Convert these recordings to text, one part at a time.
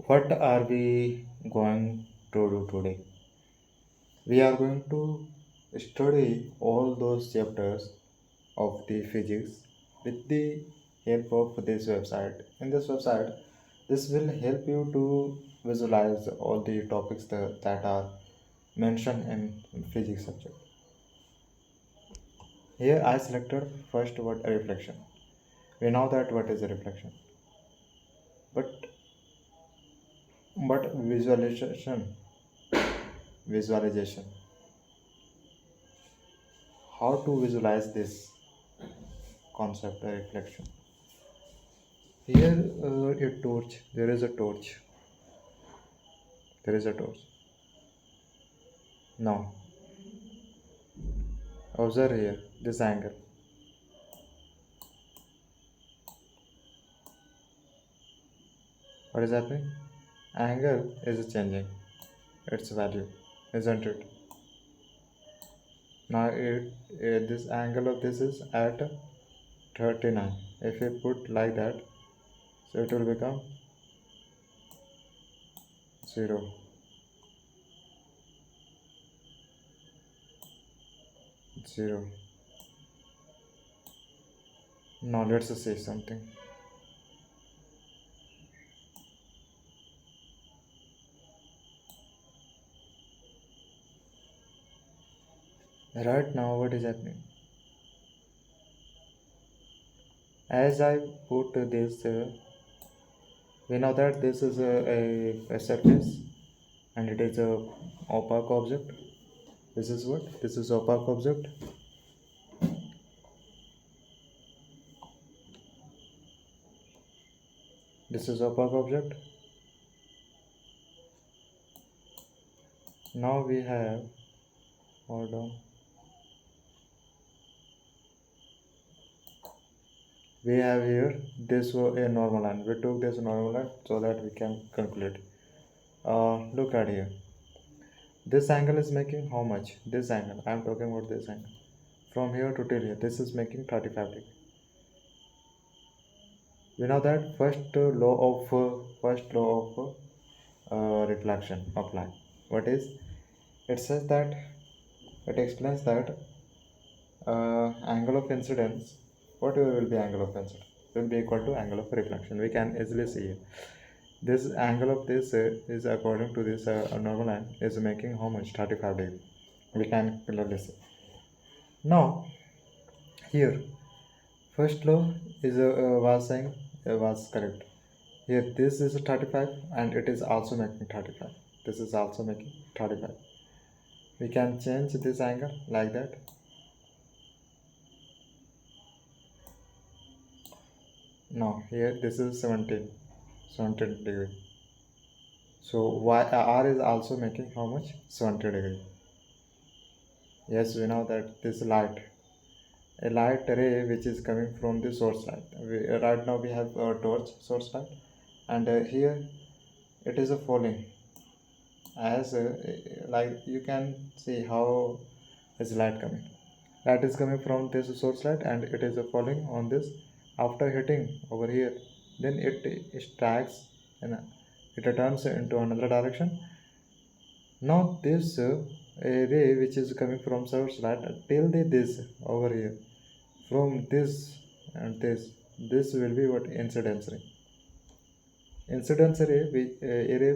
What are we going to do today? We are going to study all those chapters of the physics with the help of this website. In this website, this will help you to visualize all the topics that are mentioned in physics subject. Here I selected first word reflection. We know that what is a reflection, but visualization, how to visualize this concept reflection. Here a torch, there is a torch. Now observe here this angle. What is happening? Angle is changing its value, isn't it? Now this angle of this is at 39. If we put like that, so it will become 0, 0. Now let's say something. Right now what is happening? As I put this, we know that this is a surface and it is a opaque object. This is what? This is opaque object. This is opaque object. Now we have, hold on. We have here this was a normal line. We took this normal line so that we can calculate. Look at here. This angle is making how much? This angle. I am talking about this angle. From here to till here, this is making 35 degrees. We know that first law of reflection of light. What is? It says that it explains that angle of incidence, whatever will be angle of incidence, will be equal to angle of reflection. We can easily see it. This angle of this is according to this normal line is making how much? 35 degrees. We can clearly see. Now here first law is was saying was correct. Here this is 35 and it is also making 35. This is also making 35. We can change this angle like that. Now here this is 17 degree. So R is also making how much? 70 degree. Yes, we know that this light, a light ray which is coming from the source light. Right now we have a torch source light, and here it is a falling. As like you can see how is light coming. Light is coming from this source light, and it is falling on this. After hitting over here, then it strikes and it returns into another direction. Now this a ray which is coming from source light till this over here, from this and this will be what? Incidence ray. Incidence ray, a ray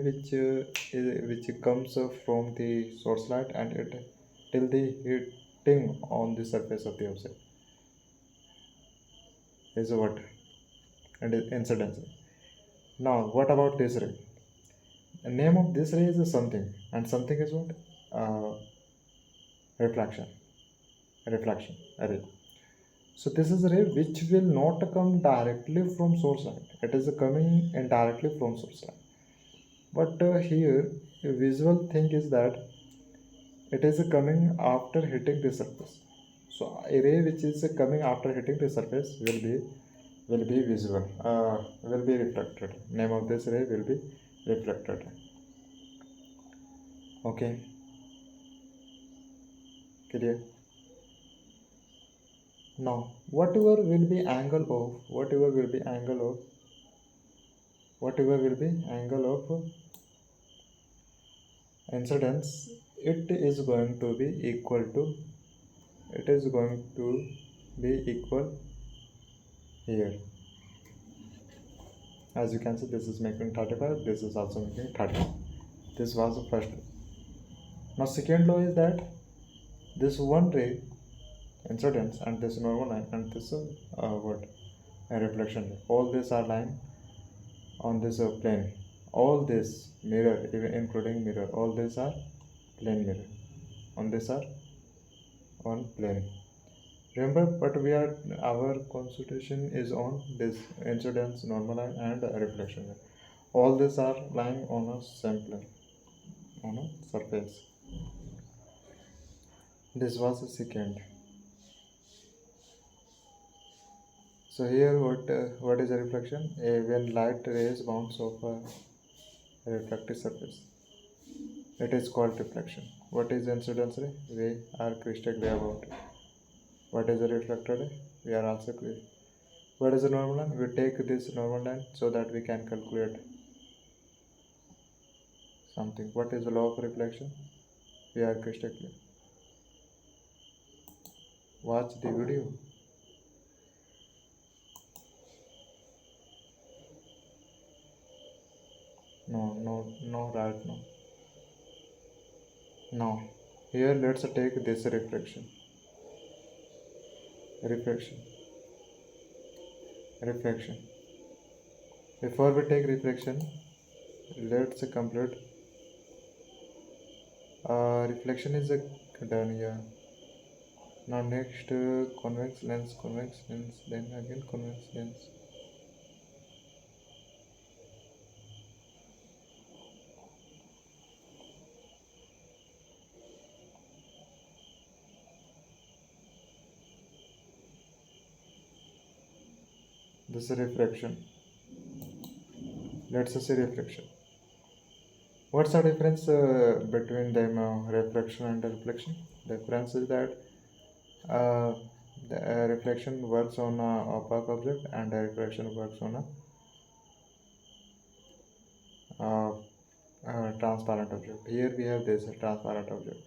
which comes from the source light and it till the hitting on the surface of the object is what? And incidence ray. Now what about this ray? The name of this ray is something, and something is what? Reflection. Reflection ray. So this is a ray which will not come directly from source light. It is coming indirectly from source light. But here a visual thing is that it is coming after hitting the surface. So a ray which is coming after hitting the surface will be visual, will be reflected. Name of this ray will be reflected. Okay, clear? Now whatever will be angle of whatever will be angle of incidence, it is going to be equal to, it is going to be equal here. As you can see, this is making 35, this is also making 30. This was the first law. Now second law is that this one ray incidence and this normal line and this what a reflection ray, all these are lying on this plane. All this mirror, even including mirror, all these are plane mirror. On this are on plane. Remember, but we are, our concentration is on this incidence, normal line and reflection line. All these are lying on a same plane, on a surface. This was the second. So here what is a reflection? When light rays bounce off a reflective surface, it is called reflection. What is incidence ray? We are crystal clear about it. What is a reflected ray? We are also clear. What is a normal line? We take this normal line so that we can calculate something. What is the law of reflection? We are crystal clear. Watch the video. No, right now. Now, here let's take this reflection. Reflection. Before we take reflection, let's complete. Reflection is done here. Now next, convex lens, then again convex lens. This is refraction. Let's see reflection. What's the difference between them, reflection and reflection? The difference is that the reflection works on a opaque object and reflection works on a transparent object. Here we have this transparent object.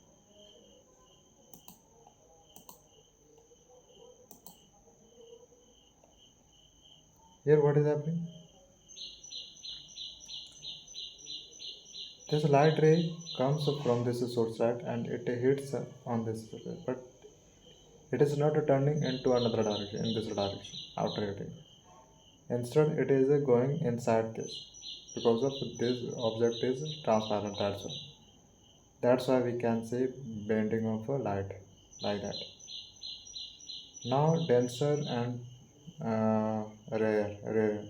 Here what is happening? This light ray comes from this source, right, and it hits on this surface, but it is not turning into another direction, in this direction, after hitting. Instead, it is going inside this, because of this object is transparent, that's why we can see bending of a light like that. Now denser and rare.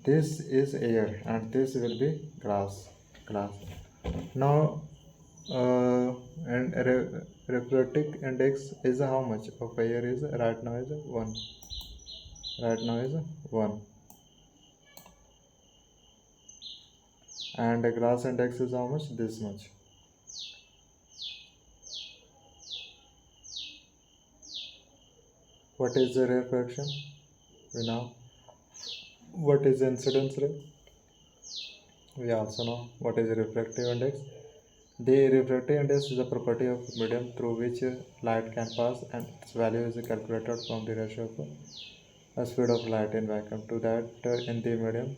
This is air and this will be glass. Now and refractive index is how much of air is right now is 1. Right now is 1. And the glass index is how much? This much. What is the refraction? We know. What is the incidence ray? We also know what is the refractive index. The refractive index is a property of medium through which light can pass, and its value is calculated from the ratio of a speed of light in vacuum to that in the medium.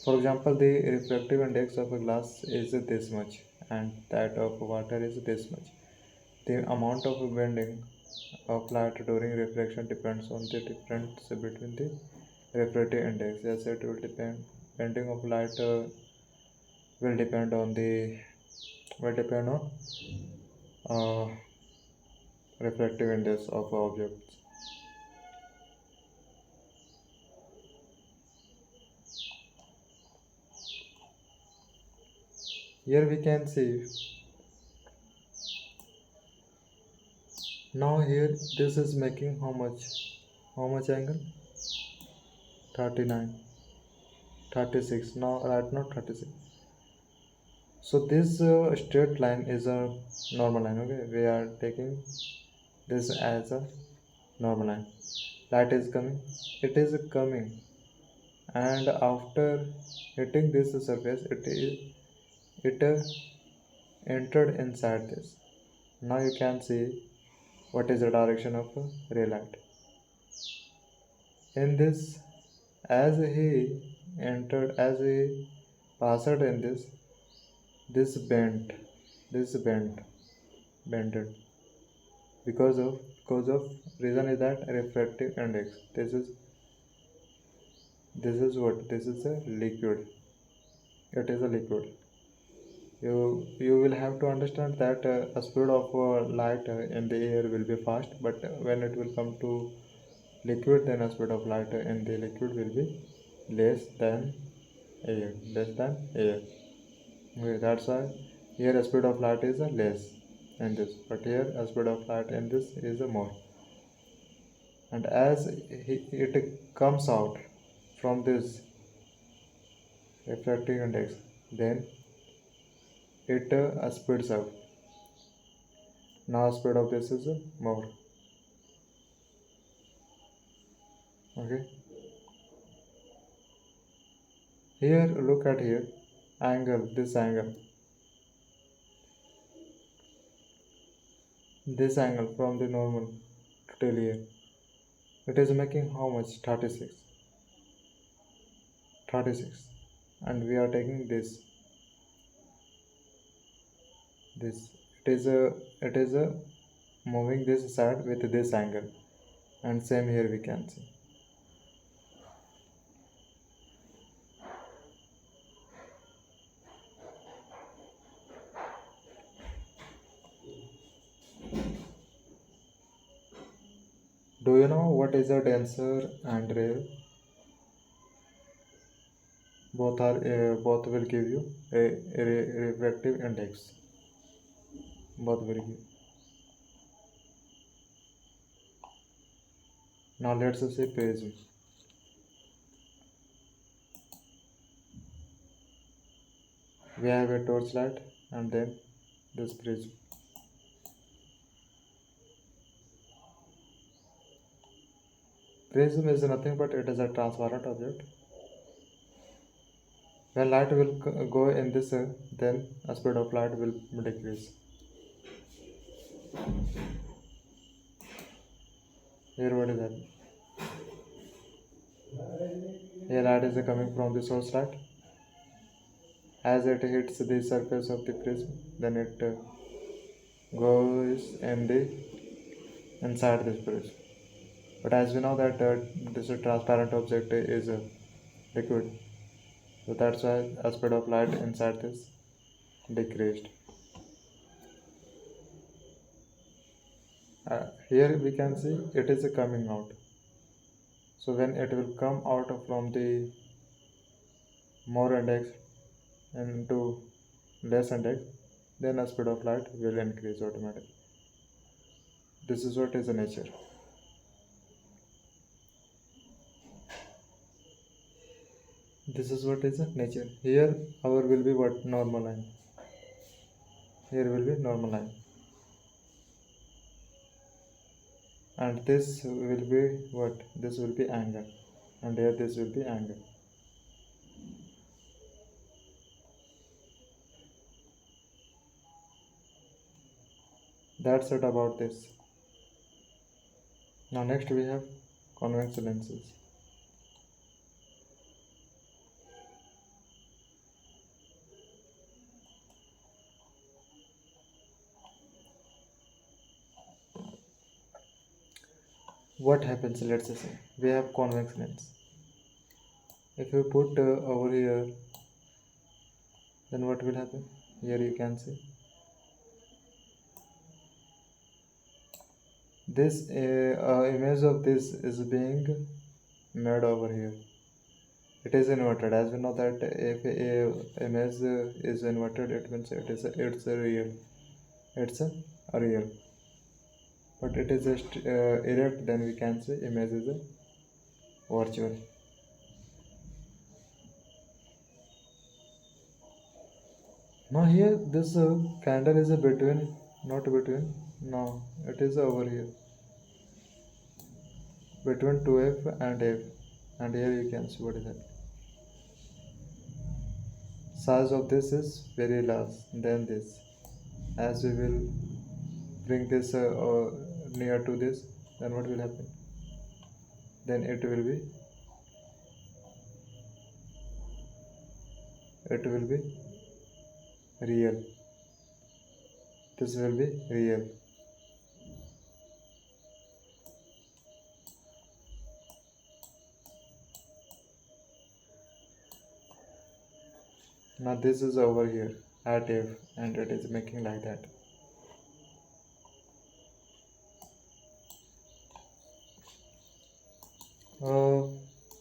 For example, the refractive index of a glass is this much and that of water is this much. The amount of bending of light during reflection depends on the difference between the refractive index. Yes, it will depend. Bending of light will depend on refractive index of objects. Here we can see. Now here this is making how much angle? 39, 36. Now right now 36. So this straight line is a normal line. Okay, we are taking this as a normal line. Light is coming, it is coming, and after hitting this surface, it entered inside this. Now you can see what is the direction of ray light. In this, as he entered, as he passed in this bended because of reason is that refractive index. This is what this is a liquid. It is a liquid. You will have to understand that a speed of light in the air will be fast, but when it will come to liquid, then a speed of light in the liquid will be less than air. Okay, that's why here a speed of light is less in this, but here a speed of light in this is more. And as it comes out from this refractive index, then it speeds up. Now speed of this is more. Okay. Here, look at here, angle, this angle from the normal to till here. It is making how much? 36. And we are taking this. It is a moving this side with this angle, and same here we can see. Do you know what is a denser and rare? Both will give you a refractive index. Both will give. Now let's say prism. We have a torchlight and then this prism. Prism is nothing but it is a transparent object. When light will go in this, then the speed of light will decrease. Here what is that? Here light is coming from the source light. As it hits the surface of the prism, then it goes inside this prism. But as we know that this transparent object is liquid, so that's why the speed of light inside this decreased. Here we can see it is coming out. So when it will come out from the more index into less index, then the speed of light will increase automatically. This is what is the nature. This is what is the nature. Here our will be what? Normal line. Here will be normal line. And this will be what? This will be angle. And here this will be angle. That's it about this. Now next we have convex lenses. What happens? Let's say we have convex lens. If you put over here, then what will happen? Here you can see this image of this is being made over here. It is inverted. As we know that if a image is inverted, it means it's a real. It's a real. But it is just erect, then we can say image is a virtual. Now here this candle is a between, not between. No, it is over here. between 2f and f, and here you can see what is happening. Size of this is very large than this. As we will bring this near to this, then what will happen? Then it will be real. This will be real. Now this is over here at f, and it is making like that.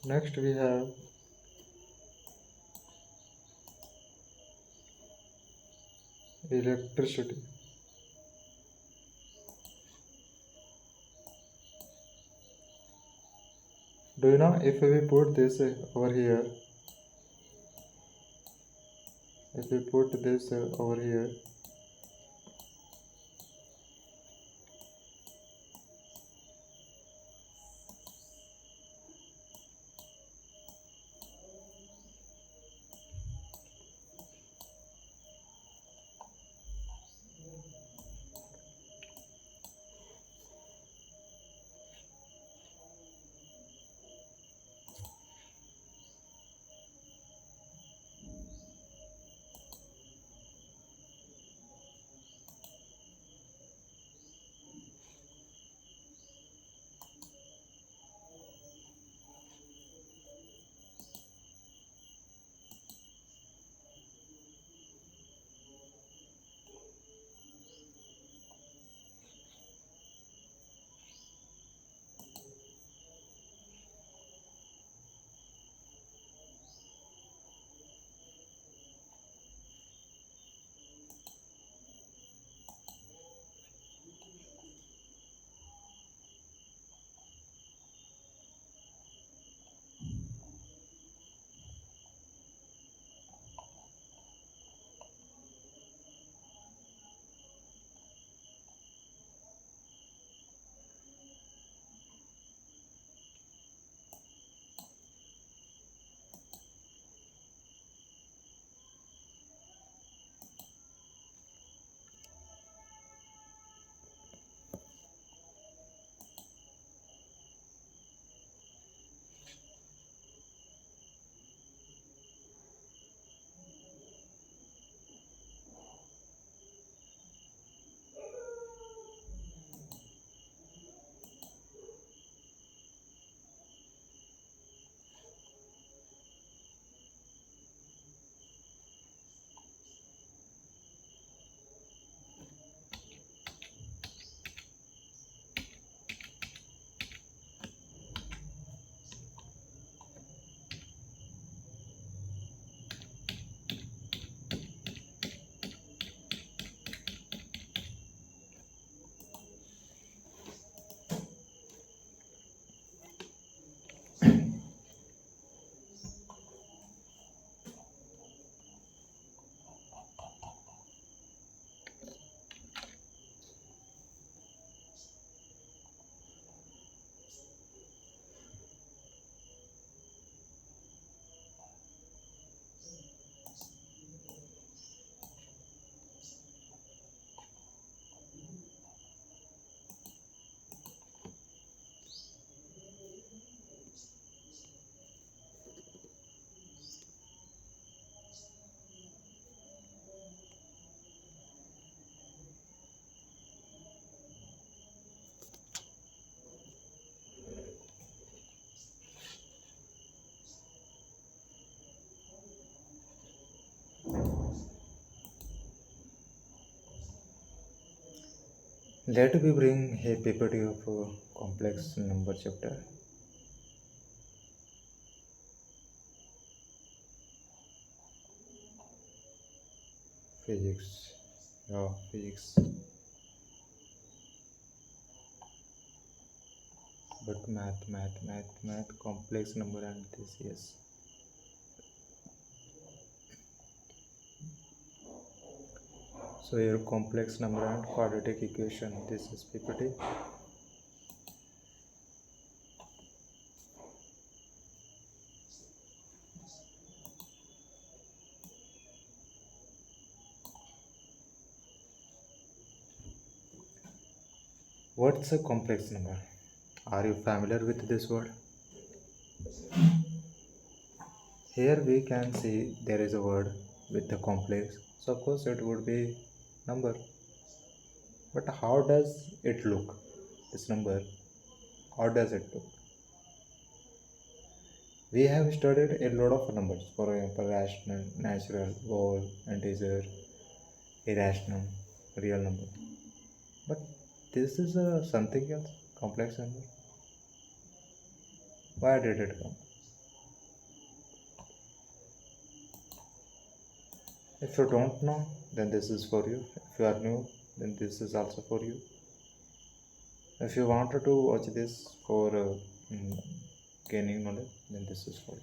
Next we have electricity. Do you know, if we put this over here, over here, let me bring a PPT of complex number chapter. Physics. Physics. But math, complex number and this, yes. So here complex number and quadratic equation, this is PPT. What's a complex number? Are you familiar with this word? Here we can see there is a word with a complex, so of course it would be number. But how does it look? This number, how does it look? We have studied a lot of numbers, for example, rational, natural, whole, integer, irrational, real number. But this is something else, complex number. Why did it come? If you don't know, then this is for you. If you are new, then this is also for you. If you wanted to watch this for gaining knowledge, then this is for you.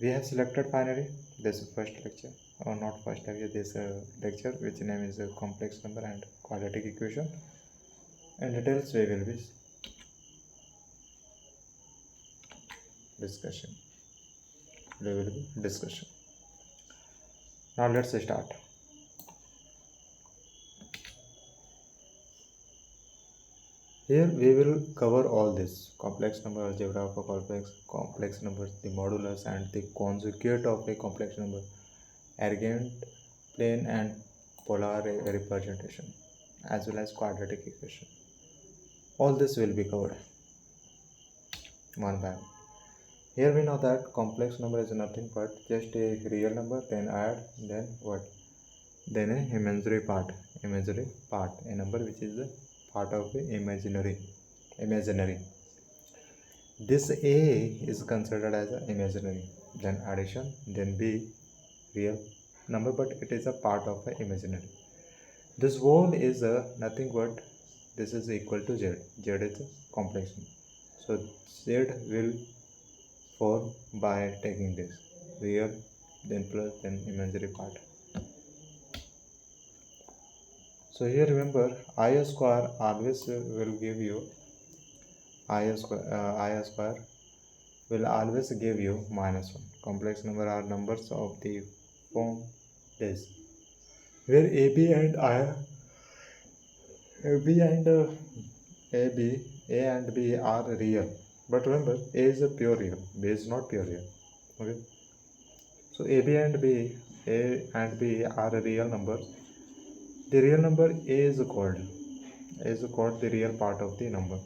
We have selected finally this first lecture, or not first lecture, this lecture which name is complex number and quadratic equation. In details we will be discussion. Now let's start. Here we will cover all this: complex number, algebra of a complex numbers, the modulus and the conjugate of a complex number, argand, plane and polar representation, as well as quadratic equation. All this will be covered one by one. Here we know that complex number is nothing but just a real number, then add, then what? Then a imaginary part, a number which is a part of the imaginary. This A is considered as a imaginary, then addition, then B, real number, but it is a part of the imaginary. This whole is nothing but this is equal to Z. Z is a complex number. So Z will form by taking this real, then plus, then imaginary part. So here remember, I square always will give you I square will always give you -1. Complex number are numbers of the form this, where AB and A and B are real. But remember, A is a pure real, B is not pure real. Okay. So A and B are real numbers. The real number A is called the real part of the number,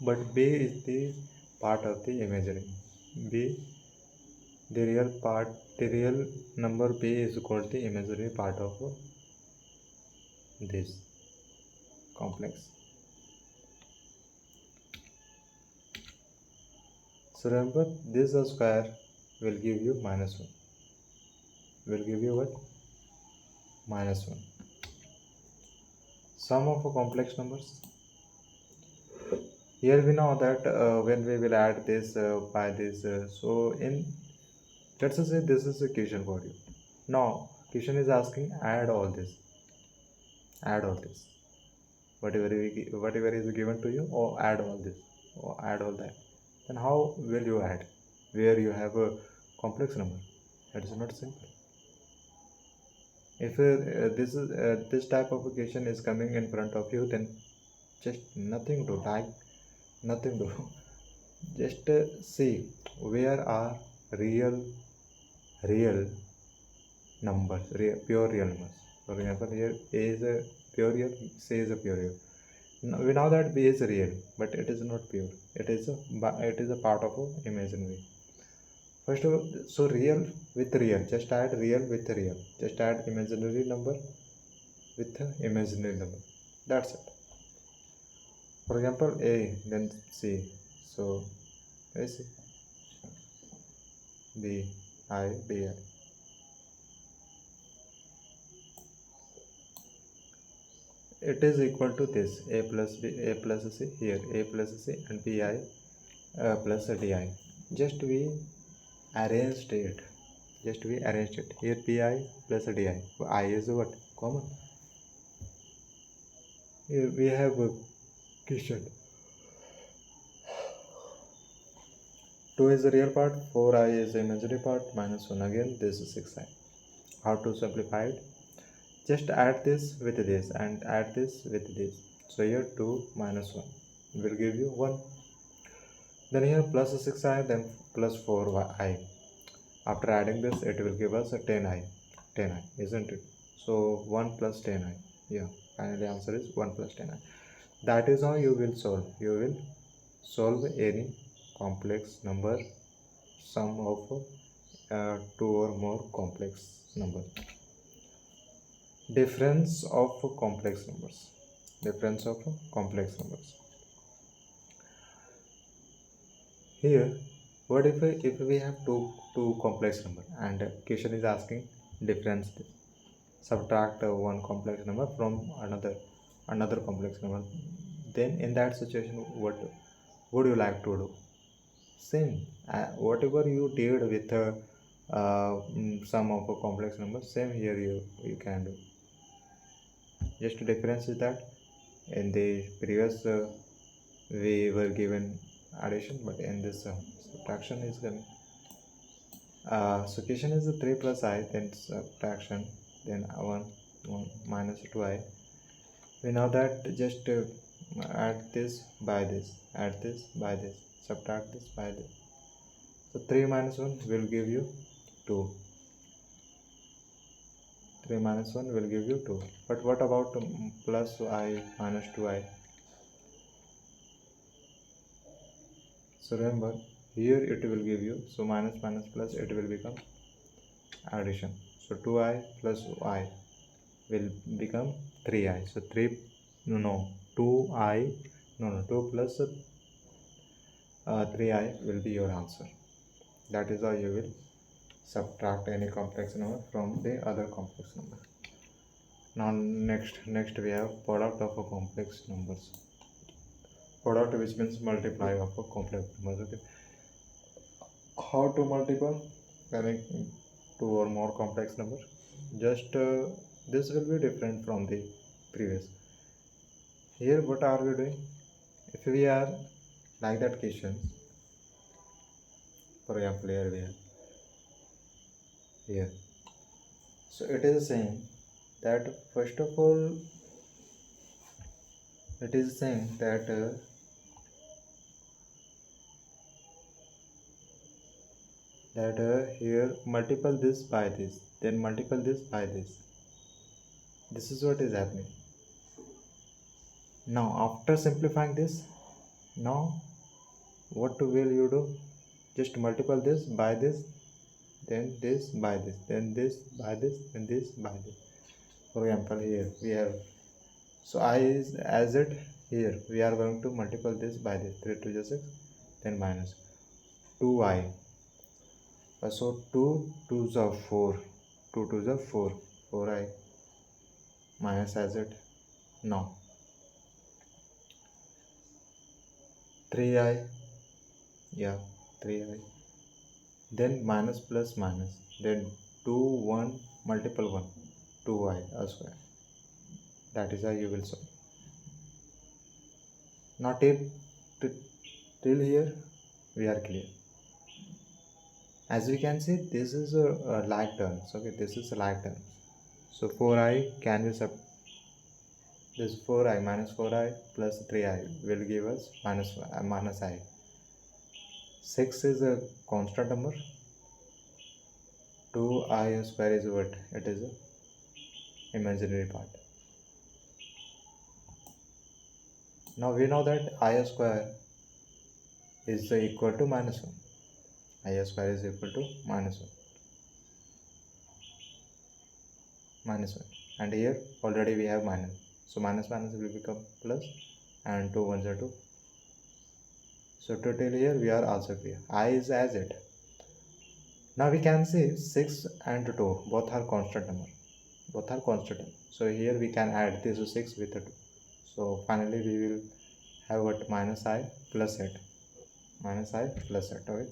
but B is the part of the imaginary. The real number B is called the imaginary part of this complex. So remember, this square will give you -1. Will give you what? -1. Sum of complex numbers. Here we know that when we will add this by this, so in, let's say this is a question for you. Now question is asking add all this, whatever is given to you, or add all this, or add all that. Then how will you add where you have a complex number? That is not simple. If this type of question is coming in front of you, then just nothing to type, nothing to just see where are real numbers, pure real numbers. For example, here A is a pure real, C is a pure real. Now, we know that B is real, but it is not pure. It is a part of imaginary. First of all, so real with real, just add real with real. Just add imaginary number with imaginary number. That's it. For example, A, then C. So A, C, B, I, B, I. It is equal to this A plus B, A plus C, here A plus C and BI plus DI. Just we arranged it. Here PI plus DI. I is what? Common. Here we have a question. 2 is the real part, 4i is the imaginary part, -1 again, this is 6i. How to simplify it? Just add this with this and add this with this. So here 2 minus 1 will give you 1. Then here plus 6i, then plus 4i. After adding this, it will give us a 10i. 10i, isn't it? So 1 plus 10i. Yeah, finally answer is 1 plus 10i. That is how you will solve. You will solve any complex number, sum of two or more complex numbers. Difference of complex numbers. Difference of complex numbers. Here, what if we have two complex number and question is asking difference. Subtract one complex number from another complex number. Then in that situation, what would you like to do? Same, whatever you did with sum of a complex number, same here you can do. Just the difference is that in the previous we were given addition, but in this subtraction is given. So question is 3 plus I, then subtraction, then 1 minus 2i. We know that just add this by this, add this by this, subtract this by this. So 3 minus 1 will give you 2. 3 minus 1 will give you 2. But what about plus I minus 2i? So remember, here it will give you, so minus minus plus, it will become addition. So 2i plus I will become 3i. So 2 plus 3i will be your answer. That is how you will subtract any complex number from the other complex number. Now next we have product of a complex numbers. Product, which means multiply of a complex numbers. Okay, how to multiply any two or more complex number? Just this will be different from the previous. Here what are we doing? If we are like that question, for example, here we have here. So it is saying that first of all, it is saying that here multiple this by this, then multiple this by this. This is what is happening. Now after simplifying this, now what will you do? Just multiple this by this, then this by this, then this by this, then this by this. For example, here we have, so I is as it, here we are going to multiply this by this. 3 to the 6, then minus 2i. So 2 to the 4, 2 to the 4, 4i minus as it. Now 3i, yeah, 3i, then minus plus minus, then 2 1 multiple 1, 2i as well. That is how you will solve. Now till here we are clear. As we can see, this is a like terms. Okay, this is a like terms. So 4i can be this 4i minus 4i plus 3i will give us minus I. 6 is a constant number. 2i square is what? It is a imaginary part. Now we know that I square is equal to minus 1. I square is equal to minus 1. Minus 1. And here already we have minus. So minus minus will become plus, and 2 1s are 2. So till here we are also clear. I is as it. Now we can see 6 and 2 both are constant number. Both are constant. So here we can add this 6 with 2. So finally we will have what? Minus I plus 8. Minus I plus 8. Okay.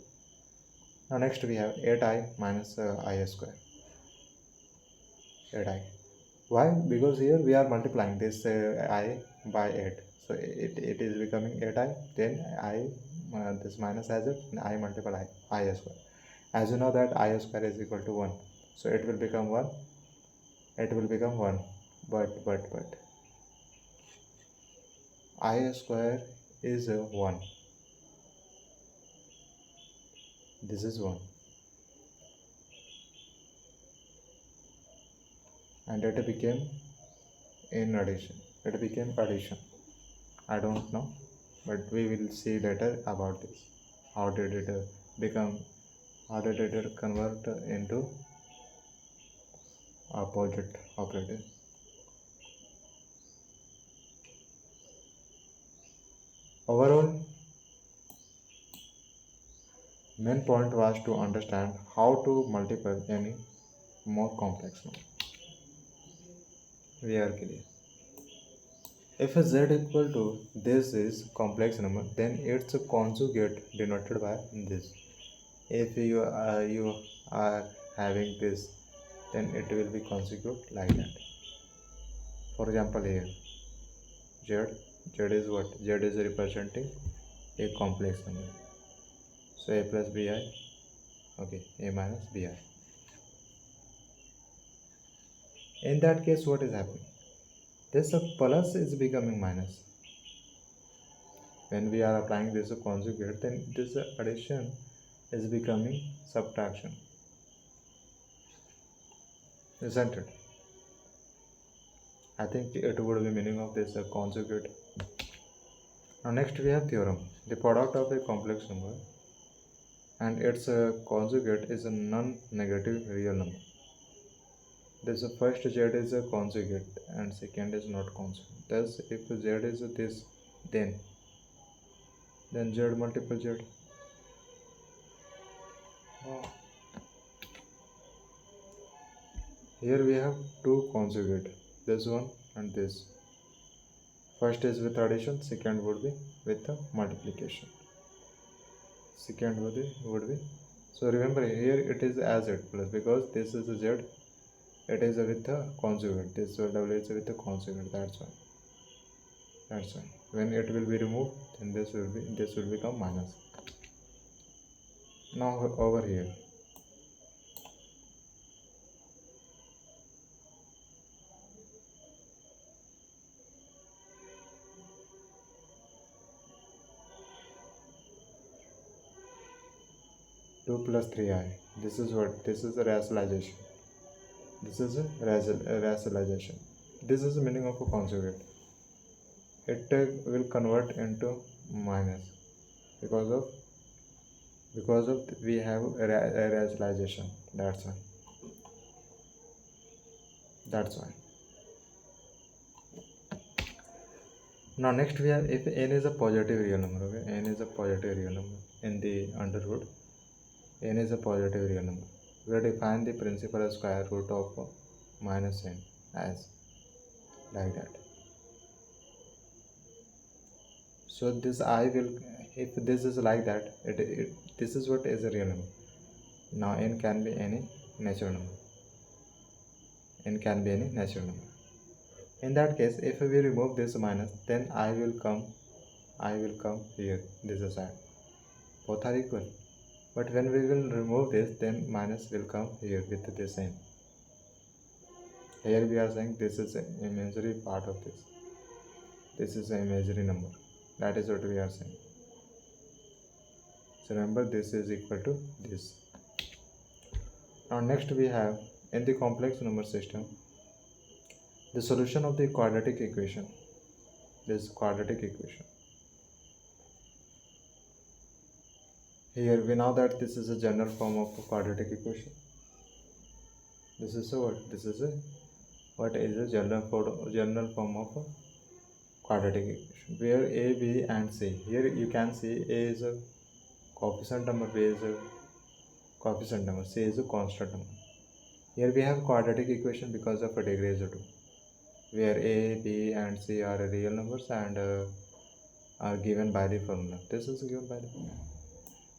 Now next we have 8i minus I square. 8i. Why? Because here we are multiplying this I by 8. So it is becoming 8i, then I this minus as it, I multiply I square. As you know that I square is equal to 1. So it will become 1. it will become 1. But I square is 1. This is 1. And it became in addition. It became addition. I don't know, but we will see later about this. How did it become? How did it convert into opposite operator? Overall, main point was to understand how to multiply any more complex number. We are clear. If a z equal to this is complex number, then its conjugate denoted by this. If you are having this, then it will be conjugate like that. For example, here z is what? Z is representing a complex number. So a plus bi, okay, a minus bi. In that case, what is happening? This plus is becoming minus. When we are applying this conjugate, then this addition is becoming subtraction, isn't it? I think it would be meaning of this conjugate. Now next we have theorem. The product of a complex number and its conjugate is a non-negative real number. This first z is a conjugate and second is not conjugate. Thus if z is this, then z multiple z. Here we have two conjugate, this one and this. First is with addition, second would be with the multiplication. Second would be. So remember here it is as z plus, because this is a z, it is with the conjugate. This w is with the conjugate. That's why. When it will be removed, then this will become minus. Now over here. Two plus 3i. This is what? This is a rationalization. This is a rationalization. This is the meaning of a conjugate. It will convert into minus because of we have a rationalization. That's why. Now next we have, if n is a positive real number, okay, n is a positive real number in the under root, n is a positive real number. We define the principal square root of minus n as like that. So this I will, if this is like that, this is what is a real number. Now n can be any natural number. N can be any natural number. In that case, if we remove this minus, then I will come here, this side. Both are equal. But when we will remove this, then minus will come here with this n. Here we are saying this is an imaginary part of this. This is an imaginary number. That is what we are saying. So remember, this is equal to this. Now next we have, in the complex number system, the solution of the quadratic equation. This quadratic equation. Here we know that this is a general form of a quadratic equation. This is a what? This is a what is a general form of a quadratic equation, where a, b and c. Here you can see a is a coefficient number, b is a coefficient number, c is a constant number. Here we have quadratic equation because of a degree is 2, where a, b and c are real numbers and are given by the formula. This is given by the formula.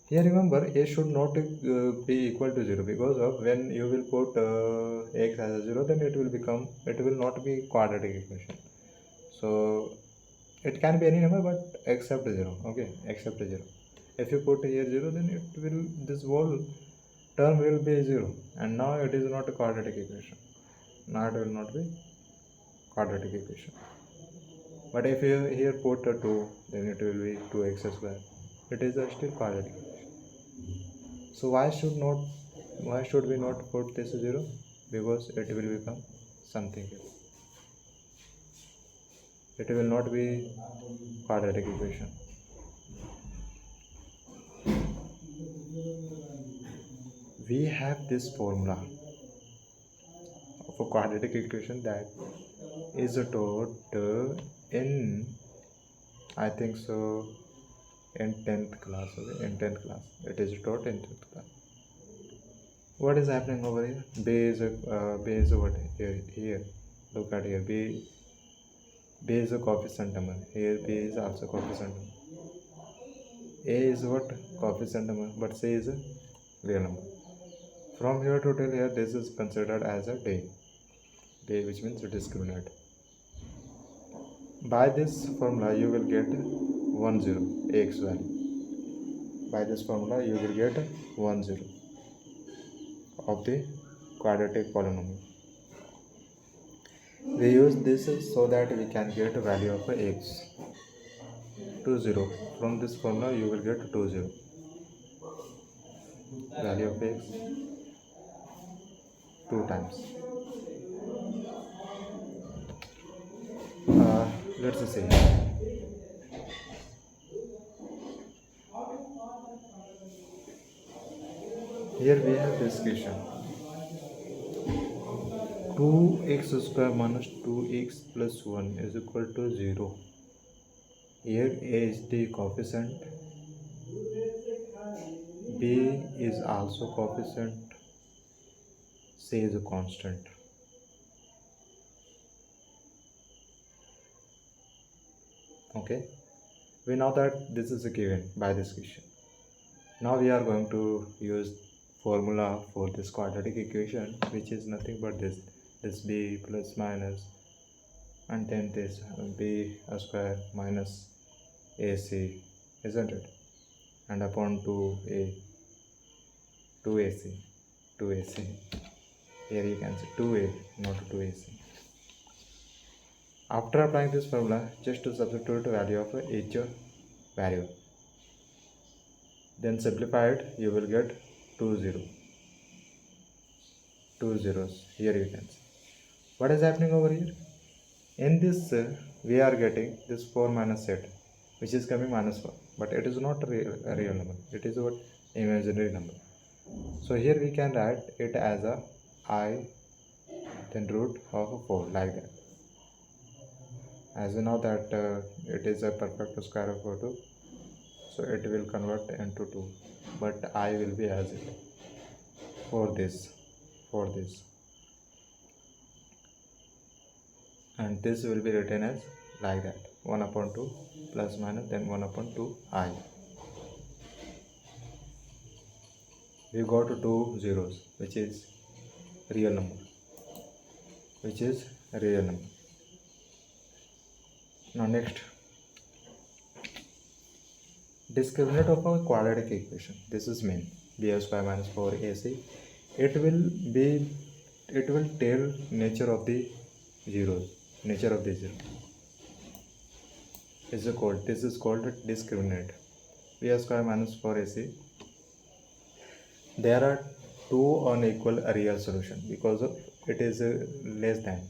Here remember, a should not be equal to 0, because of when you will put x as a 0, then it will not be quadratic equation. So it can be any number but except 0. Okay, except 0. If you put here 0, then this whole term will be 0, and now it is not a quadratic equation. Now it will not be quadratic equation. But if you here put a 2, then it will be 2x square. It is a still quadratic equation. So why should we not put this 0? Because it will become something else. It will not be quadratic equation. We have this formula of a quadratic equation that is taught in, I think so, in 10th class. Okay? In 10th class, it is taught in 10th class. What is happening over here? B is what here? Look at here. B is a coefficient number. Here B is also coefficient number. A is what? Coefficient number, but C is a real number. From here to till here, this is considered as a day, which means discriminant. By this formula, you will get 1 0 Ax value. By this formula, you will get 1 0 of the quadratic polynomial. We use this so that we can get a value of x. 2 0. From this formula, you will get 2 0. Value of x 2 times. Let's see. Here we have this equation. 2x square minus 2x plus 1 is equal to 0. Here A is the coefficient, B is also coefficient, C is a constant. Okay, we know that this is a given by this equation. Now we are going to use formula for this quadratic equation, which is nothing but this b plus minus, and then this b square minus ac, isn't it? And upon 2ac. Here you can say 2a, not 2ac. After applying this formula, just to substitute the value of each variable, then simplify it, you will get 2 0. 2 zeros. Here you can see. What is happening over here? In this, we are getting this 4 minus 8, which is coming minus 4. But it is not a real number. It is what? Imaginary number. So here we can write it as a I, then root of 4, like that. As we know that it is a perfect square of 2, so it will convert into 2, but I will be as it for this, and this will be written as like that, 1 upon 2 plus minus, then 1 upon 2 I. We got to 2 zeros, which is real number. Now next, discriminant of a quadratic equation. This is main, b square minus 4ac. It will tell nature of the zeros. This is called discriminant. b square minus 4ac. There are two unequal real solutions because of it is less than.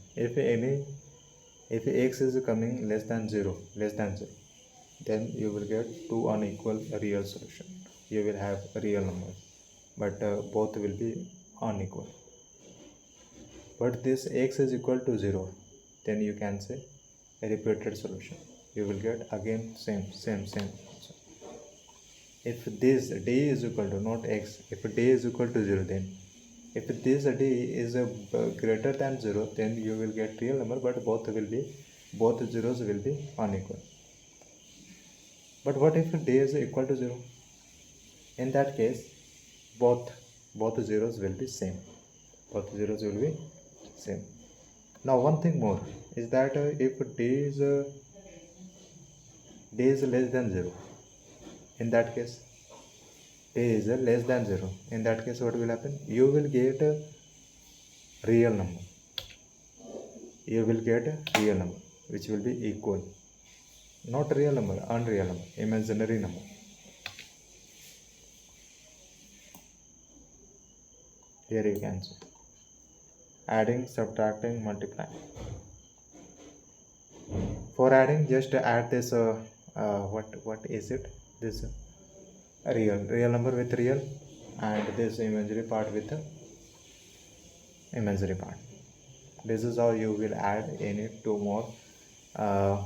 If x is coming less than 0, then you will get two unequal real solution. You will have real numbers, but both will be unequal. But this x is equal to 0, then you can say a repeated solution. You will get again same. If this d is equal to not x, if d is equal to 0, then if this d is greater than 0, then you will get real number, but both zeros will be unequal. But what if d is equal to 0? In that case, both zeros will be same. Now one thing more is that if d is less than 0, in that case d is less than 0, in that case what will happen? You will get a real number. you will get a real number which will be equal, not real number, unreal number, imaginary number. Here you can see adding, subtracting, multiplying. For adding, just add this what is it, this real number with real, and this imaginary part with the imaginary part. This is how you will add any two more uh,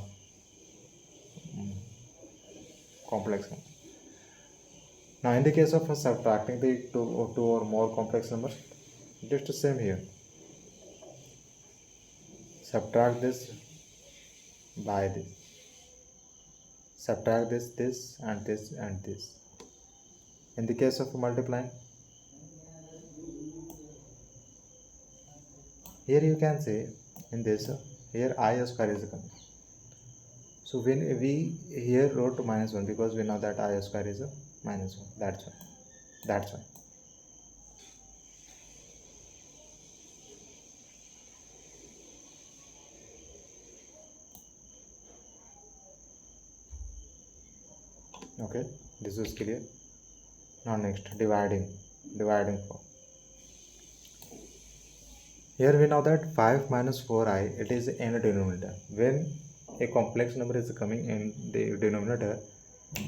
complex numbers. Now in the case of subtracting the two or more complex numbers, just the same here. Subtract this by this. Subtract this and this and this. In the case of multiplying, here you can say in this here I square is coming. So when we here wrote -1 because we know that I square is -1. That's why. That's why. Okay, this is clear. Now next, dividing 4. Here we know that 5 minus 4i, it is in a denominator. When a complex number is coming in the denominator,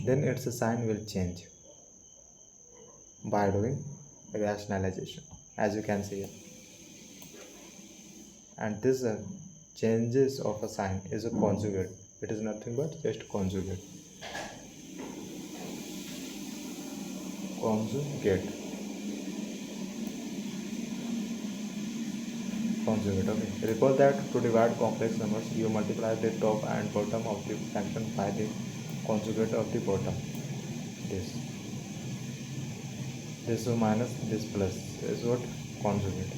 then its sign will change by doing rationalization, as you can see here. And this changes of a sign is a conjugate. It is nothing but just conjugate. Conjugate. Okay. Recall that to divide complex numbers, you multiply the top and bottom of the fraction by the conjugate of the bottom. This minus this plus is what conjugate.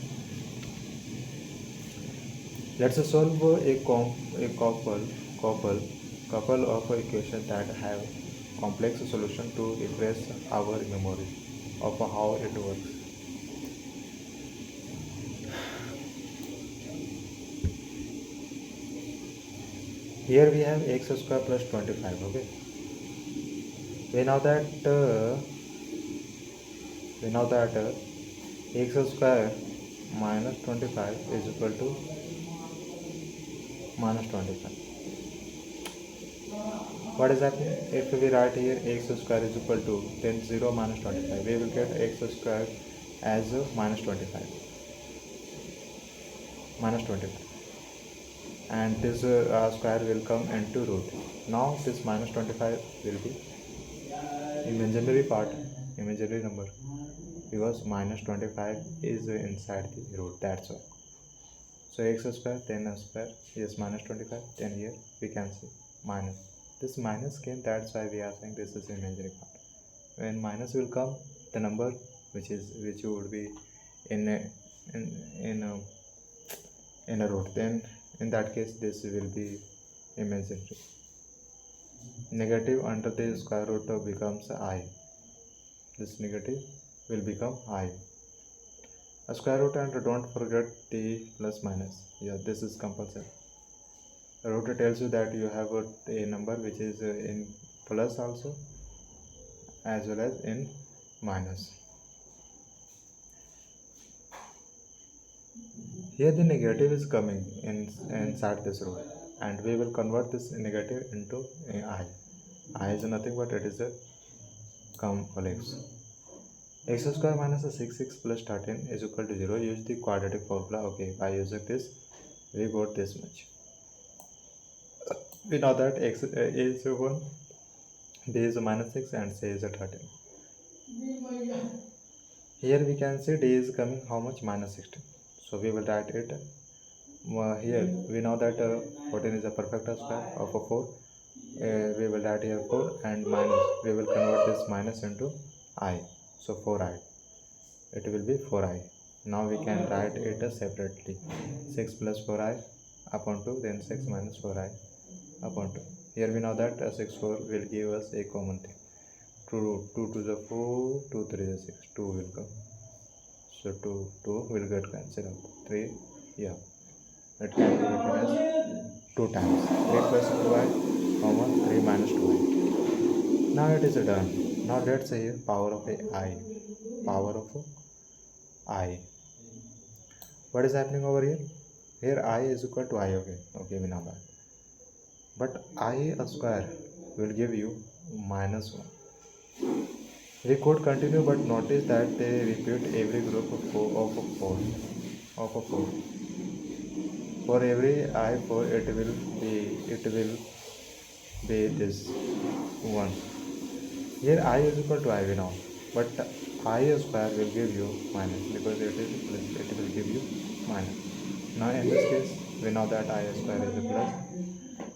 Let's solve a couple of equations that have complex solution to refresh our memory of how it works. Here we have x square plus 25. Okay, we know that x square minus 25 is equal to minus 25. What is happening? If we write here x square is equal to then 0 minus 25, we will get x square as minus 25, and this square will come into root. Now this minus 25 will be imaginary number, because minus 25 is inside the root. That's why. So x square then a square is minus 25. Then here we can see minus. This minus came, that's why we are saying this is imaginary part. When minus will come, the number which would be in a root, then in that case this will be imaginary. Negative under the square root becomes I. This negative will become I. A square root, and don't forget the plus minus. Yeah, this is compulsory. The root tells you that you have a number which is in plus also as well as in minus. Here the negative is coming inside this root, and we will convert this negative into I. I is nothing but it is a complex. X square minus 6x plus 13 is equal to 0. Use the quadratic formula. Okay, by using this we got this much. We know that x is 1, b is minus 6, and c is 13. Here we can see d is coming how much? Minus 16. So we will write it here. We know that 14 is a perfect square of a 4. We will write here 4 and minus. We will convert this minus into I. So 4i. It will be 4i. Now we can write it separately. 6 plus 4i upon 2, then 6 minus 4i upon 2. Here we know that 6 4 will give us a common thing. 2 to the 4, 2 3 the 6, 2 will come. So 2 will get cancelled out. 3, yeah. It can be written as 2 times. 3 plus 2i, comma 3 minus 2i. Now it is done. Now let's say power of a I. Power of I. What is happening over here? Here I is equal to I, okay, we know that. But I square will give you minus 1. We could continue, but notice that they repeat every group of 4 of a 4 of a 4. For every I 4 it will be this 1. Here I is equal to I we know, but I square will give you minus because it is plus, it will give you minus. Now in this case we know that I square is a plus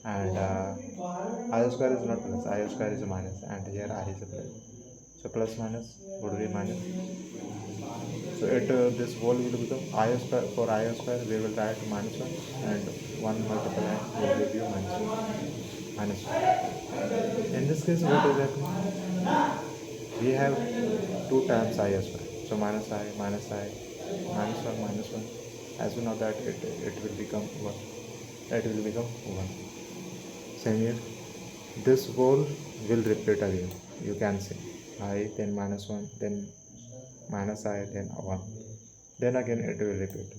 and I square is not plus, I square is a minus, and here I is a plus. So plus minus would be minus. So this whole will become I square. For I square we will write minus 1 and 1 multiply will give you minus 1. In this case what is happening? We have 2 times I square. So minus I, minus 1, minus 1. As we know that it will become 1. It will become 1. Same here. This whole will repeat again. You can see I, then minus 1, then minus I, then 1. Then again it will repeat.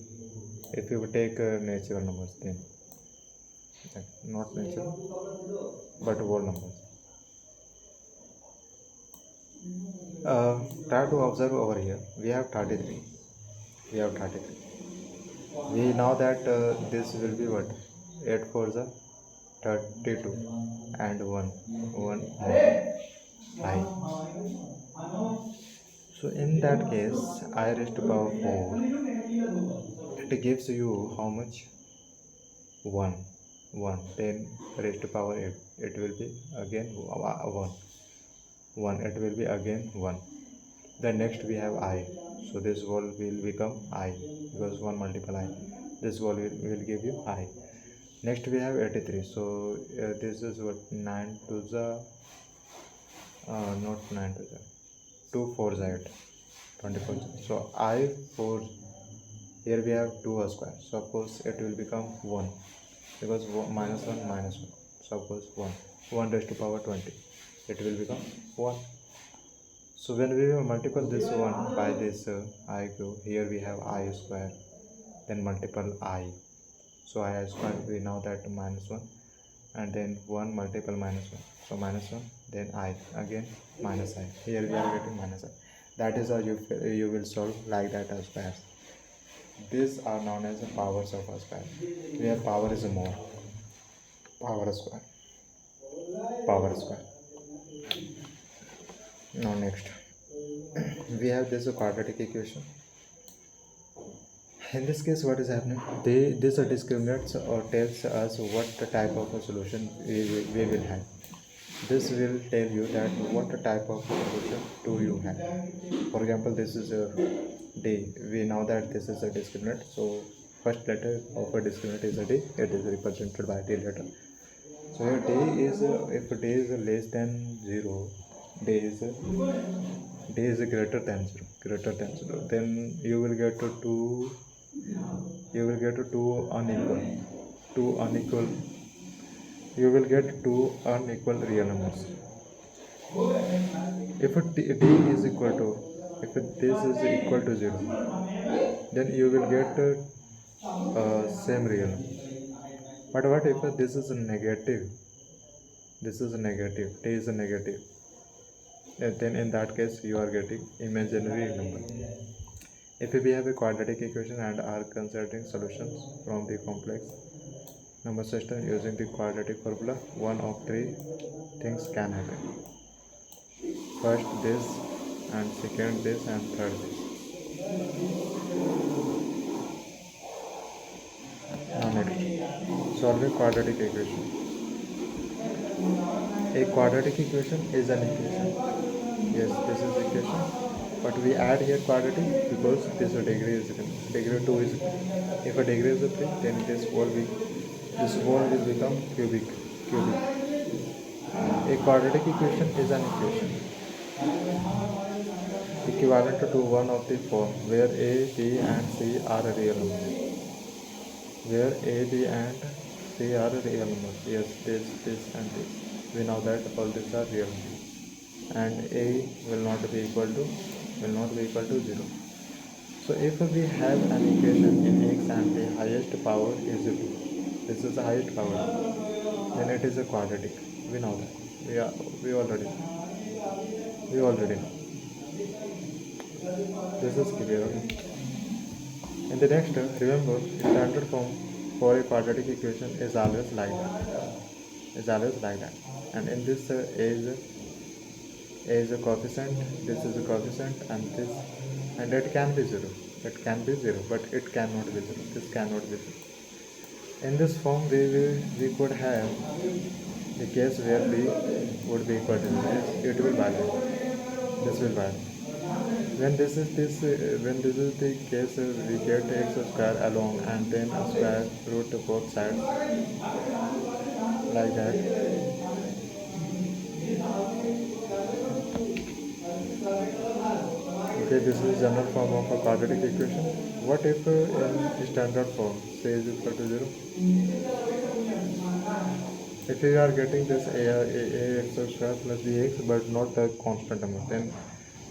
If you take natural numbers, then not natural, but whole numbers. Try to observe over here. We have 33. We know that this will be what? 8 4s are 32 and 1 more. I. So in that case, I raised to power 4. It gives you how much? 1. 1. Then raised to power 8. It will be again 1. 1. It will be again 1. Then next we have I. So this whole will become I because 1 multiply. This whole will give you I. Next we have 83. So this is what 9 to the not 9 to the 2 4s 8 24. So I 4. Here we have 2 square. So of course it will become 1 because minus 1 minus 1. So of course 1 raised to power 20. It will become 1. So when we multiply this 1 by this I cube, here we have I square, then multiple I. So I square we know that minus 1 and then 1 multiple minus 1. So minus 1, then I again minus I. Here we are getting minus I. That is how you will solve like that as squares. These are known as the powers of a square. Where power is more. Power square. Power square. Now next we have this quadratic equation. In this case what is happening? This discriminates or tells us what type of a solution we will have. This will tell you that what type of solution do you have. For example, this is a D. We know that this is a discriminant. So first letter of a discriminant is a D. It is represented by D letter. So here D is if D is less than 0, D is greater than 0. Then you will get to two unequal. You will get two unequal real numbers. If D is equal to, if this is equal to 0, then you will get same real number. But what if this is negative? This is negative. T is negative. Then in that case you are getting imaginary number. If we have a quadratic equation and are considering solutions from the complex number system using the quadratic formula, one of three things can happen. First this, and second this, and third this. Now next, solving quadratic equation. A quadratic equation is an equation. Yes, this is equation, but we add here quadratic because this degree 2 is. If a degree is 3, then this whole will become cubic. A quadratic equation is an equation equivalent to one of the form where A, B and C are real numbers. where A, B and C are real numbers. Yes, this and this. We know that all these are real numbers. And A will not be equal to 0. So if we have an equation in x and the highest power is 2, this is the highest power, then it is a quadratic. We know that. We already know. This is clear. Okay? In the next, remember standard form for a quadratic equation is always like that. And in this a is a coefficient, this is a coefficient, and it can be 0. It can be 0, but it cannot be 0. This cannot be 0. In this form, we could have the case where b would be equal to 0. It will vary. This will vary. When this is the case, we get x square alone and then a square root to both sides like that. Okay, this is general form of a quadratic equation. What if in standard form c is equal to 0? If we are getting this ax square plus bx but not the constant number, then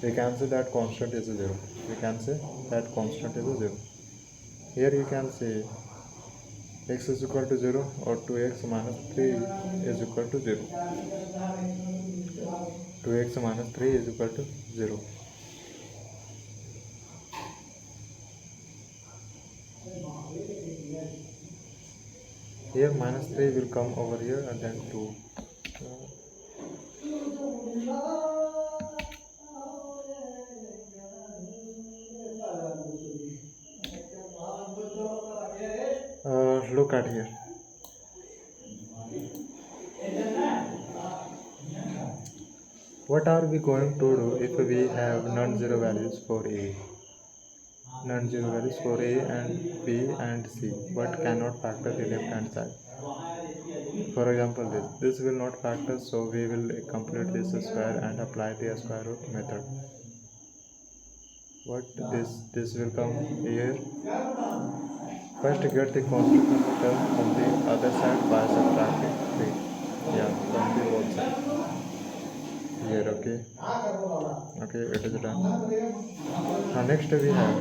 we can say that constant is 0. Here you can say x is equal to 0 or 2x minus 3 is equal to 0. 2x minus 3 is equal to 0. Here minus 3 will come over here and then 2. Look at here. What are we going to do if we have non-zero values for A? Non-zero values for A and B and C, but cannot factor the left hand side. For example, this will not factor, so we will complete this square and apply the square root method. What this will come here. First get the constant term on the other side by subtracting 3. From the both sides. Here, okay, it is done. Now next we have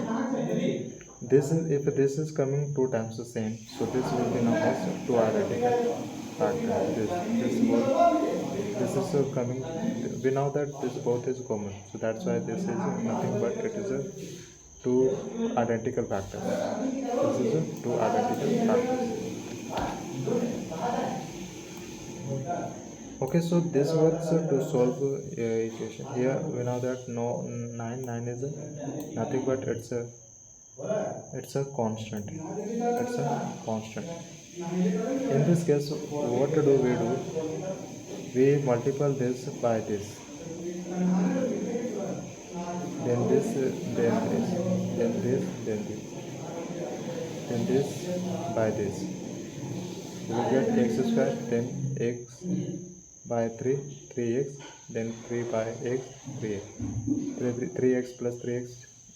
this is, if this is coming 2 times the same, so this will be known as 2 identical factors. This is coming, we know that this both is common, so that's why this is nothing but it is a 2 identical factors. This is a 2 identical factors. Okay, so this works to solve equation. Here we know that 9 is nothing but it's a constant. In this case, what do? We multiply this by this, then this, then this by this. We will get x square, then x by 3x, then 3 by x, 3x plus 3x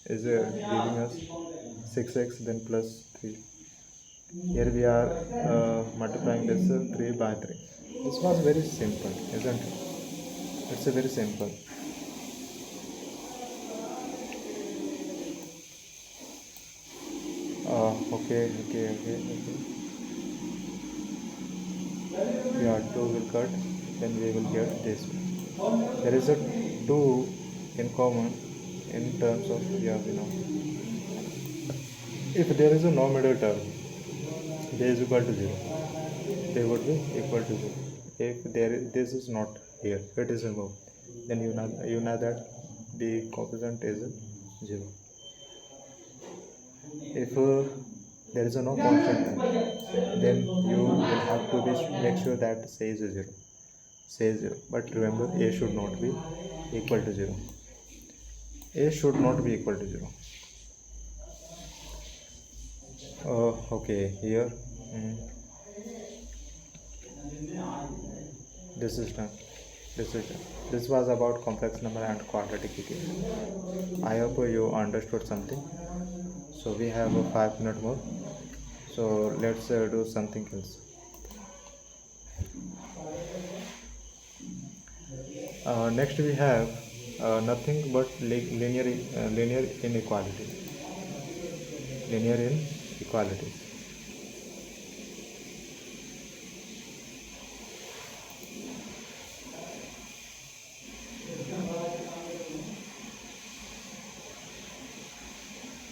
is giving us 6x, then plus 3. Here we are multiplying this 3 by 3. This was very simple, isn't it? It's a very simple. Okay. Yeah, 2 will cut, then we will get this one. There is a 2 in common in terms of, if there is a no middle term, they is equal to 0. They would be equal to 0. If this is not here, it is removed, then you know that the coefficient is 0. If there is no constant term, then you will have to make sure that says 0. But remember, a should not be equal to 0. Okay, here this is done. This was about complex number and quadratic equation. I hope you understood something. So we have 5 minutes more. So let's do something else. Next we have nothing but linear inequality. Linear inequality.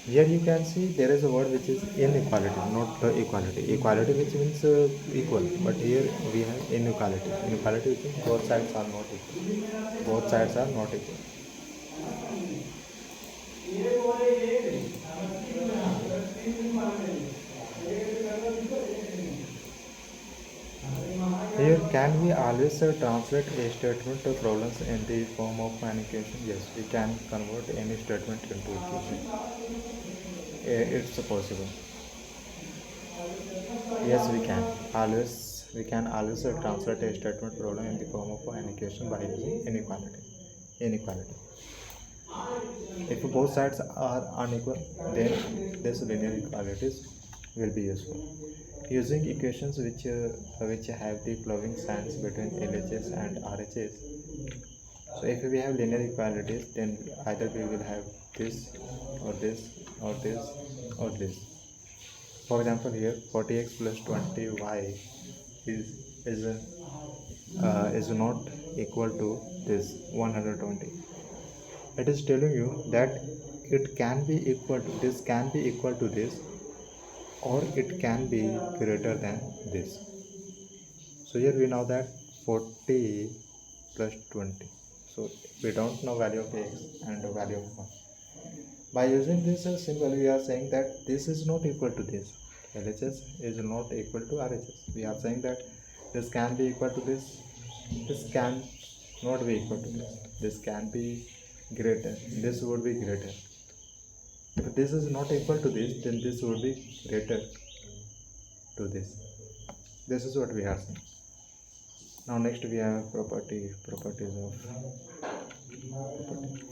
Here you can see there is a word which is inequality, not equality. Equality which means equal, but here we have inequality. Inequality which means both sides are not equal. Both sides are not equal. Here, can we always translate a statement to problems in the form of an equation? Yes, we can convert any statement into equation. It's possible. Yes, we can. We can always translate a statement problem in the form of an equation by using inequality. Inequality. If both sides are unequal, then this linear inequalities will be useful. Using equations which have the following signs between LHS and RHS. So if we have linear equalities, then either we will have this or this or this or this. For example, here 40x plus 20y is is is not equal to this 120. It is telling you that it can be equal to this, can be equal to this, or it can be greater than this. So here we know that 40 plus 20. So we don't know value of x and the value of 1. By using this symbol, we are saying that this is not equal to this. LHS is not equal to RHS. We are saying that this can be equal to this. This can not be equal to this. This can be greater. This would be greater. If this is not equal to this, then this would be greater to this. This is what we are saying. Now next we have properties of property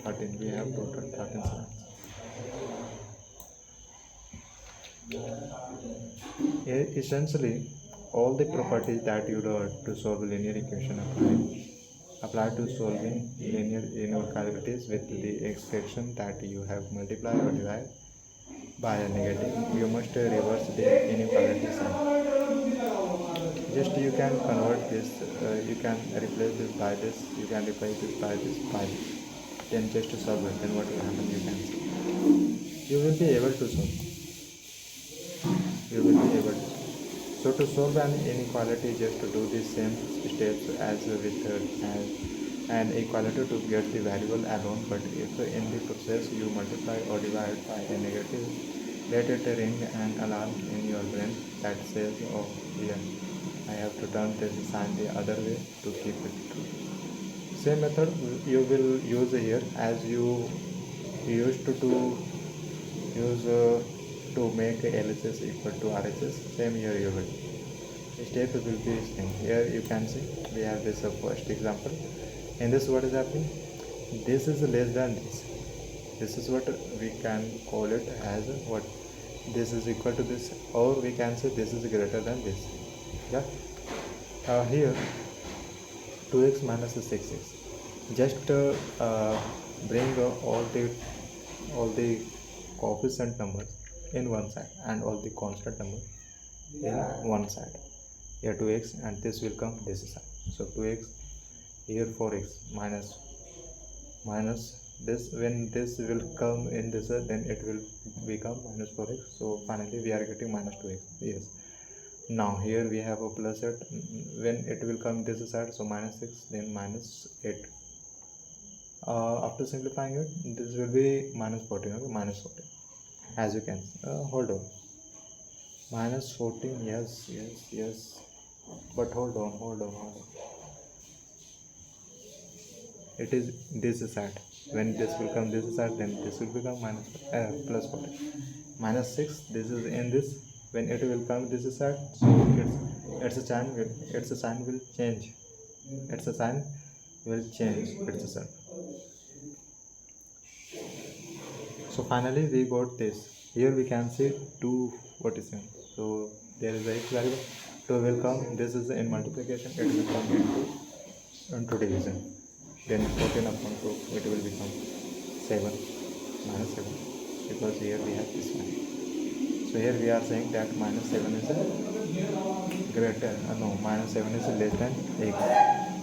13. We have total 13 slides. Essentially, all the properties that you learn to solve a linear equation apply to solving linear inequalities with the expression that you have multiplied or divided by a negative. You must reverse the inequality sign. Just you can convert this, you can replace this by this, you can replace this by this, by this. Then just to solve it, then what will happen you can see. You will be able to solve. You will be able to. So to solve an inequality, just to do the same steps as with an equality to get the variable alone. But if in the process you multiply or divide by a negative, let it ring an alarm in your brain that says, "Oh, yeah, I have to turn this sign the other way to keep it true." Same method you will use here as you used to use to make LHS equal to RHS. Same here you will. The step will be same. Here you can see we have this first example. In this, what is happening? This is less than this. This is what we can call it as what? This is equal to this, or we can say this is greater than this. Yeah. Here 2x minus 6x. Just bring all the coefficient numbers in one side and all the constant numbers in one side. Here 2x and this will come this side. So 2x, here 4x minus this. When this will come in this side, then it will become minus 4x. So finally we are getting minus 2x. Yes. Now here we have a plus it. When it will come this side, so minus 6, then minus 8. After simplifying it, this will be minus 14. Okay, minus 14. As you can hold on, minus 14. Yes, but hold on. It is this side. When this will come this side, then this will become minus plus 14. Minus 6. This is in this. When it will come this side, so its sign will change. Its sign will change itself. So finally we got this. Here we can see 247. So there is a x variable. 2 will come. This is in multiplication. It will come into division. Then 14 upon 2, it will become 7 minus 7, because here we have this one. So here we are saying that minus 7 is greater, no, minus 7 is less than x.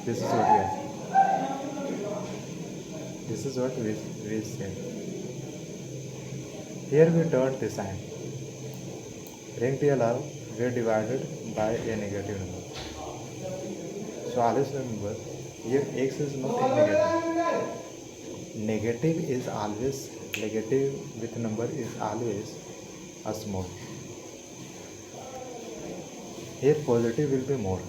This is what we are saying. This is what we said. Here we turn the sign. Ring TLR, we divided by a negative number. So always remember, here x is not a negative. Negative is always, negative with number is always a small. Here positive will be more.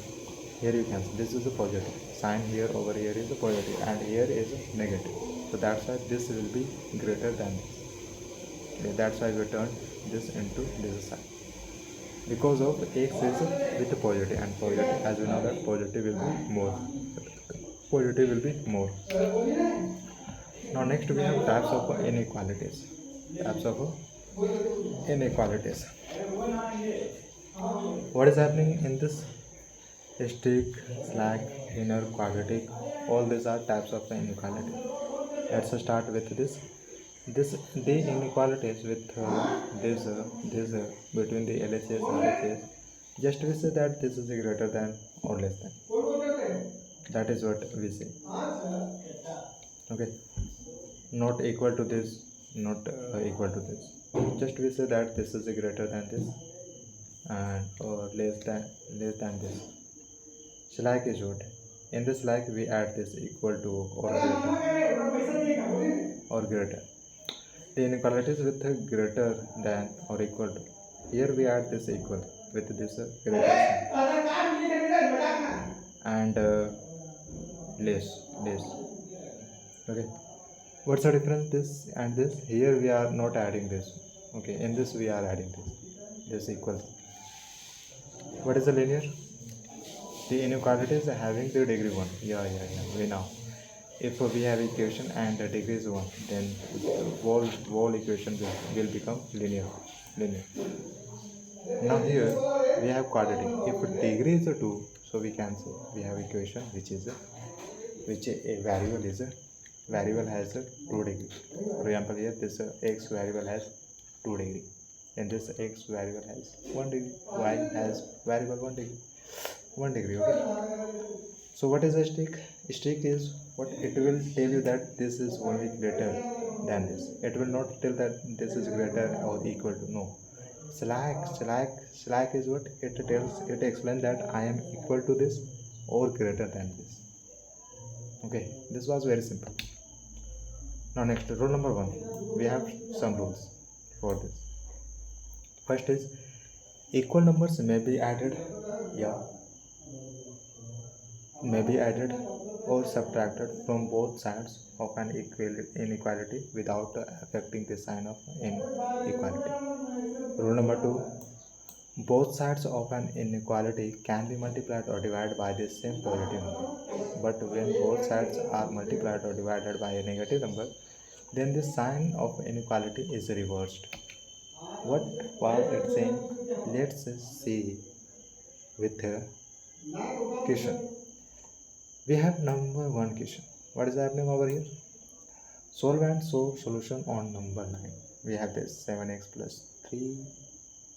Here you can see this is a positive. Sign here over here is a positive and here is a negative. So that's why this will be greater than this. That's why we turn this into this side. Because of x is with the positive, and positive, as we know that positive will be more. Positive will be more. Now next we have types of inequalities. Types of inequalities. What is happening in this? Stick, slack, linear, quadratic, all these are types of inequality. Let's start with this. The inequalities with this between the LHS and RHS. Just we say that this is greater than or less than. That is what we say. Okay, not equal to this, not equal to this. Just we say that this is greater than this and or less than this. Slack is what? In the slack we add this equal to or greater. The inequalities with greater than or equal to. Here we add this equal with this greater sign. And less. Okay. What's the difference this and this? Here we are not adding this. Okay. In this we are adding this. This equals. What is the linear? The inequality is having the degree 1. Yeah. We know. If we have equation and the degree is 1, then whole equation will become linear. Now here we have quadratic. If degree is 2, so we can say we have equation which a variable has 2 degree. For example, here this x variable has 2 degree, and this x variable has 1 degree. Y has variable 1 degree. 1 degree. Okay. So what is a stick? Stick is what it will tell you that this is only greater than this. It will not tell that this is greater or equal to. No. Slack is what it tells. It explains that I am equal to this or greater than this. Okay, this was very simple. Now next, rule number 1. We have some rules for this. First is equal numbers may be added. Yeah. May be added or subtracted from both sides of an inequality without affecting the sign of inequality. Rule number 2. Both sides of an inequality can be multiplied or divided by the same positive number. But when both sides are multiplied or divided by a negative number, then the sign of inequality is reversed. What was it saying? Let's see with a question. We have number 1 question. What is happening over here? Solve and solve solution on number 9. We have this 7x plus 3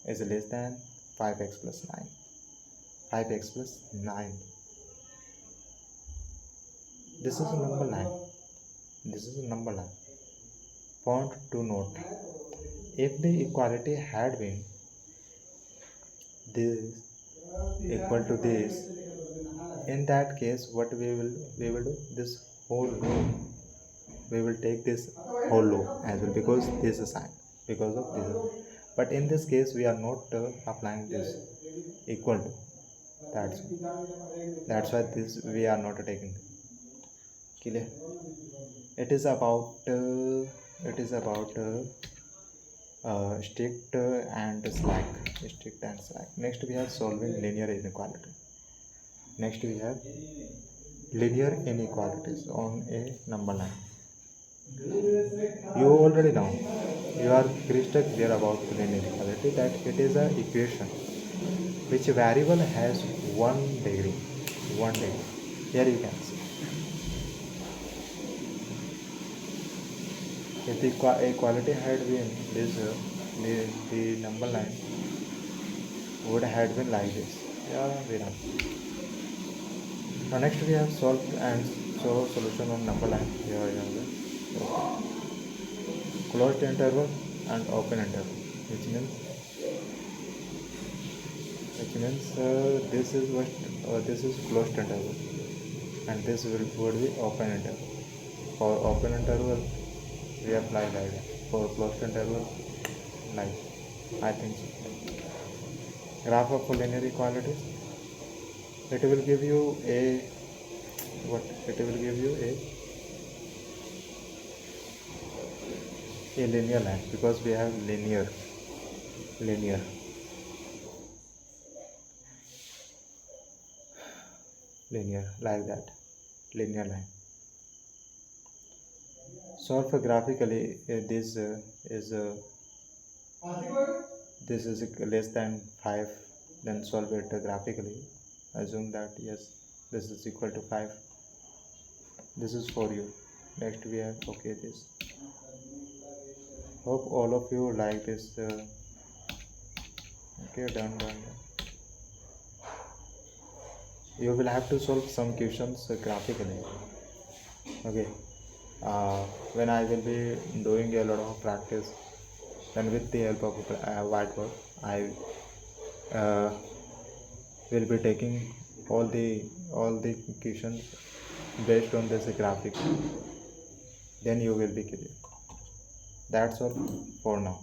is less than 5x plus 9. 5x plus 9. This is number 9. Point to note. If the equality had been this equal to this, in that case what we will do? This whole row, we will take this whole row as well, because this is sign, because of this. But in this case we are not applying this equal to. That's why this we are not taking. Clear? It is about strict and slack. Next we have solving linear inequality. Next we have linear inequalities on a number line. You already know. You are crystal clear about linear equality that it is an equation which variable has 1 degree. 1 degree. Here you can see. If the equality had been this, the number line would have been like this. Yeah, we know. Now next we have solved and so solution on number line. Here we have the closed interval and open interval, which means this is closed interval and this would be open interval. For open interval we apply like that. For closed interval like I think so. Graph of linear equalities. It will give you a what? It will give you a linear line because we have linear like that, linear line. Solve graphically. This is less than 5. Then solve it graphically. Assume that yes, this is equal to 5. This is for you. Next we have okay this. Hope all of you like this. Okay, done. You will have to solve some questions graphically. Okay. When I will be doing a lot of practice, then with the help of whiteboard, I will be taking all the questions based on this graphic. Then you will be clear. That's all for now.